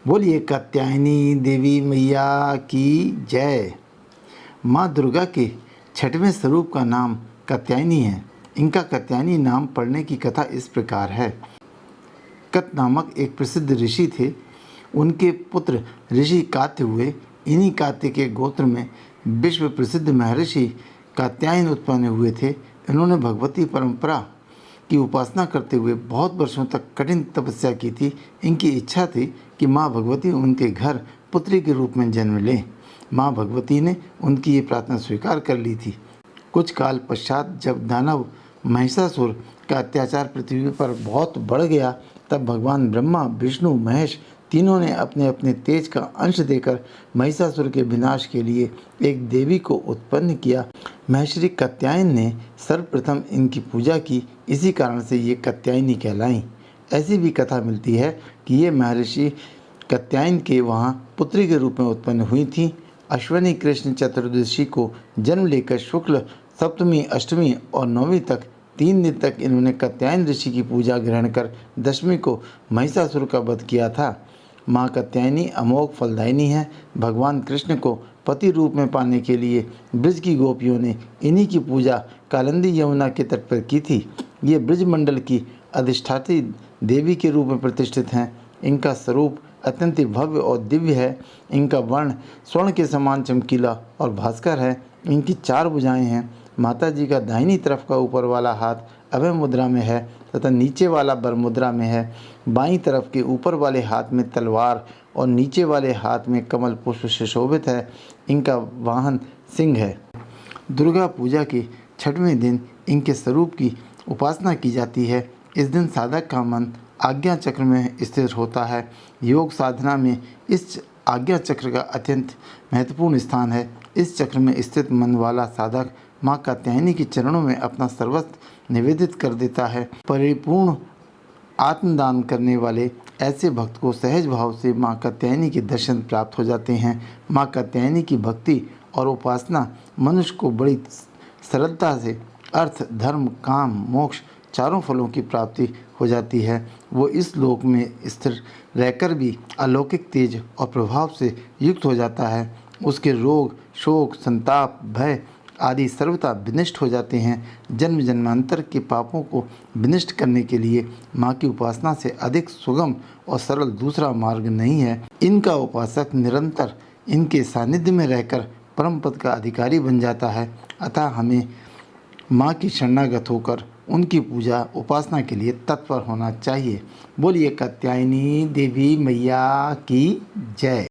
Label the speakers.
Speaker 1: बोलिए कात्यायनी देवी मैया की जय। माँ दुर्गा के छठवें स्वरूप का नाम कात्यायनी है। इनका कात्यायनी नाम पड़ने की कथा इस प्रकार है। कत नामक एक प्रसिद्ध ऋषि थे। उनके पुत्र ऋषि कात्य हुए। इन्हीं कात्य के गोत्र में विश्व प्रसिद्ध महर्षि कात्यायन उत्पन्न हुए थे। इन्होंने भगवती परंपरा की उपासना करते हुए बहुत वर्षों तक कठिन तपस्या की थी। इनकी इच्छा थी कि माँ भगवती उनके घर पुत्री के रूप में जन्म लें। माँ भगवती ने उनकी ये प्रार्थना स्वीकार कर ली थी। कुछ काल पश्चात जब दानव महिषासुर का अत्याचार पृथ्वी पर बहुत बढ़ गया, तब भगवान ब्रह्मा, विष्णु, महेश तीनों ने अपने अपने तेज का अंश देकर महिषासुर के विनाश के लिए एक देवी को उत्पन्न किया। महर्षि कात्यायन ने सर्वप्रथम इनकी पूजा की। इसी कारण से ये कात्यायनी कहलाईं। ऐसी भी कथा मिलती है कि ये महर्षि कात्यायन के वहाँ पुत्री के रूप में उत्पन्न हुई थी। अश्विनी कृष्ण चतुर्दशी को जन्म लेकर शुक्ल सप्तमी, अष्टमी और नौवीं तक 3 दिन तक इन्होंने कात्यायन ऋषि की पूजा ग्रहण कर दशमी को महिषासुर का वध किया था। माँ कात्यायनी अमोघ फलदायिनी है। भगवान कृष्ण को पति रूप में पाने के लिए ब्रज की गोपियों ने इन्हीं की पूजा कालिंदी यमुना के तट पर की थी। ये ब्रजमंडल की अधिष्ठात्री देवी के रूप में प्रतिष्ठित हैं। इनका स्वरूप अत्यंत भव्य और दिव्य है। इनका वर्ण स्वर्ण के समान चमकीला और भास्कर है। इनकी 4 भुजाएं हैं। माता जी का दाहिनी तरफ का ऊपर वाला हाथ अभय मुद्रा में है तथा नीचे वाला बर मुद्रा में है। बाईं तरफ के ऊपर वाले हाथ में तलवार और नीचे वाले हाथ में कमल पुष्प सुशोभित है। इनका वाहन सिंह है। दुर्गा पूजा के 6वें दिन इनके स्वरूप की उपासना की जाती है। इस दिन साधक का मन आज्ञा चक्र में स्थिर होता है। योग साधना में इस आज्ञा चक्र का अत्यंत महत्वपूर्ण स्थान है। इस चक्र में स्थित मन वाला साधक माँ कात्यायनी के चरणों में अपना सर्वस्व निवेदित कर देता है। परिपूर्ण आत्मदान करने वाले ऐसे भक्त को सहज भाव से माँ कात्यायनी के दर्शन प्राप्त हो जाते हैं। माँ कात्यायनी की भक्ति और उपासना मनुष्य को बड़ी सरलता से अर्थ, धर्म, काम, मोक्ष चारों फलों की प्राप्ति हो जाती है। वो इस लोक में स्थिर रहकर भी अलौकिक तेज और प्रभाव से युक्त हो जाता है। उसके रोग, शोक, संताप, भय आदि सर्वथा विनष्ट हो जाते हैं। जन्म जन्मांतर के पापों को विनष्ट करने के लिए माँ की उपासना से अधिक सुगम और सरल दूसरा मार्ग नहीं है। इनका उपासक निरंतर इनके सानिध्य में रहकर परम पद का अधिकारी बन जाता है। अतः हमें माँ की शरणागत होकर उनकी पूजा उपासना के लिए तत्पर होना चाहिए। बोलिए कात्यायनी देवी मैया की जय।